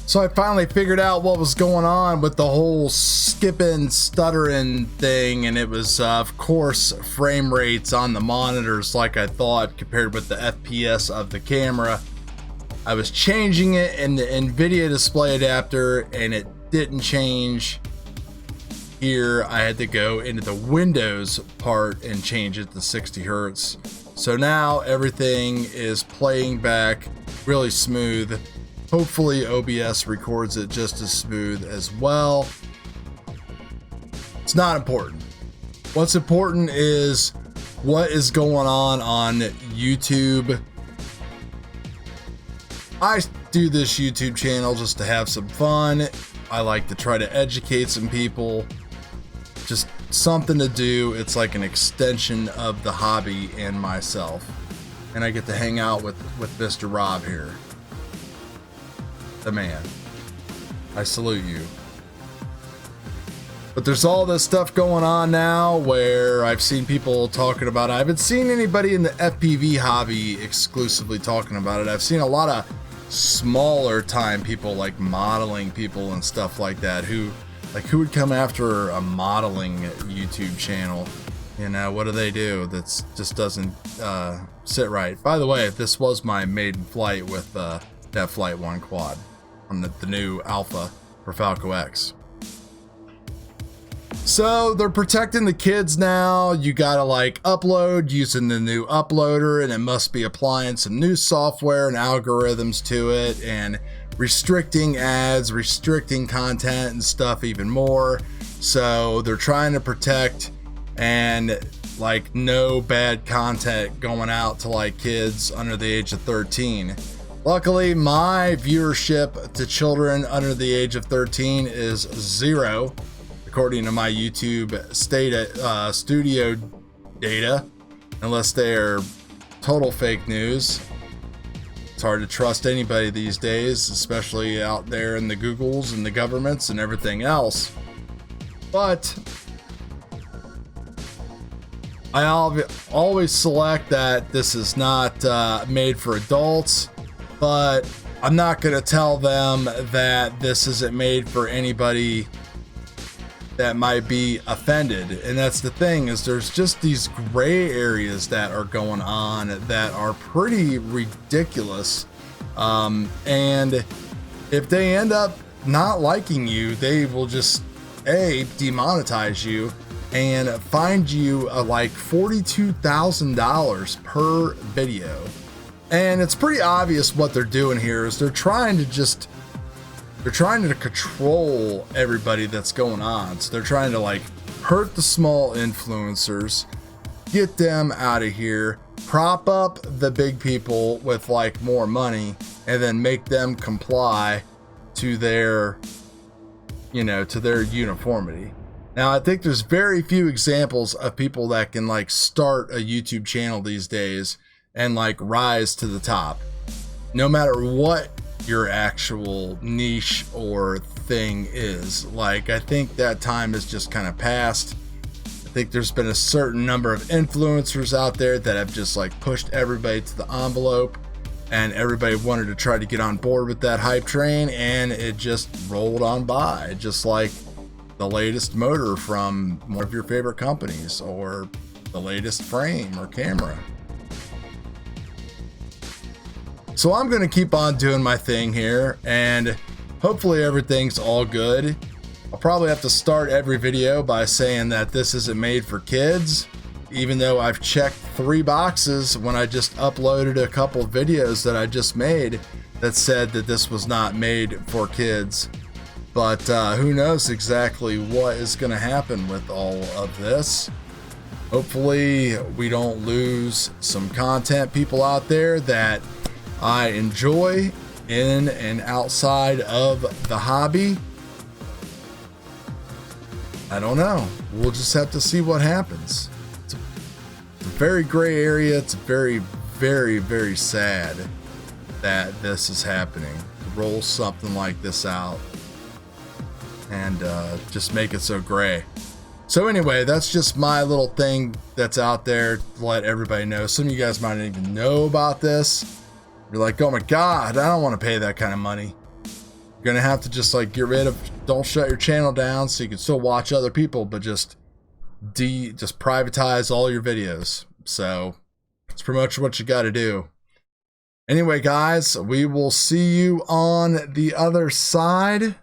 So I finally figured out what was going on with the whole skipping, stuttering thing, and it was, of course, frame rates on the monitors like I thought compared with the FPS of the camera. I was changing it in the NVIDIA display adapter, and it didn't change. Here, I had to go into the Windows part and change it to 60 Hertz. So now everything is playing back really smooth. Hopefully OBS records it just as smooth as well. It's not important. What's important is what is going on YouTube. I do this YouTube channel just to have some fun. I like to try to educate some people. Just something to do. It's like an extension of the hobby and myself. And I get to hang out with Mr. Rob here. The man. I salute you. But there's all this stuff going on now where I've seen people talking about it. I haven't seen anybody in the FPV hobby exclusively talking about it. I've seen a lot of smaller time people like modeling people and stuff like that who would come after a modeling YouTube channel. You know, what do they do? That's just doesn't sit right. By the way, this was my maiden flight with that Flight 1 quad on the new Alpha for Falco X. So they're protecting the kids now. You gotta like upload using the new uploader, and it must be applying some new software and algorithms to it and restricting ads, restricting content and stuff even more. So they're trying to protect and like no bad content going out to like kids under the age of 13. Luckily, my viewership to children under the age of 13 is 0, according to my YouTube studio data, unless they're total fake news. It's hard to trust anybody these days, especially out there in the Googles and the governments and everything else. But I always select that this is not made for adults. But I'm not going to tell them that this isn't made for anybody that might be offended. And that's the thing, is there's just these gray areas that are going on that are pretty ridiculous. And if they end up not liking you, they will just demonetize you and find you like $42,000 per video. And it's pretty obvious what they're doing here is they're trying to control everybody that's going on. So they're trying to like hurt the small influencers, get them out of here, prop up the big people with like more money, and then make them comply to their, to their uniformity. Now, I think there's very few examples of people that can like start a YouTube channel these days and like rise to the top, no matter what your actual niche or thing is. Like, I think that time has just kind of passed. I think there's been a certain number of influencers out there that have just like pushed everybody to the envelope, and everybody wanted to try to get on board with that hype train, and it just rolled on by, just like the latest motor from one of your favorite companies, or the latest frame or camera. So I'm going to keep on doing my thing here, and hopefully everything's all good. I'll probably have to start every video by saying that this isn't made for kids, even though I've checked 3 boxes when I just uploaded a couple of videos that I just made that said that this was not made for kids. But who knows exactly what is going to happen with all of this. Hopefully we don't lose some content people out there that I enjoy in and outside of the hobby. I don't know. We'll just have to see what happens. It's a very gray area. It's very, very, very sad that this is happening. Roll something like this out and just make it so gray. So anyway, that's just my little thing that's out there to let everybody know. Some of you guys might not even know about this. You're like, oh my God, I don't want to pay that kind of money. You're gonna have to just like get rid of, don't shut your channel down so you can still watch other people, but just privatize all your videos. So it's pretty much what you got to do. Anyway, guys, we will see you on the other side.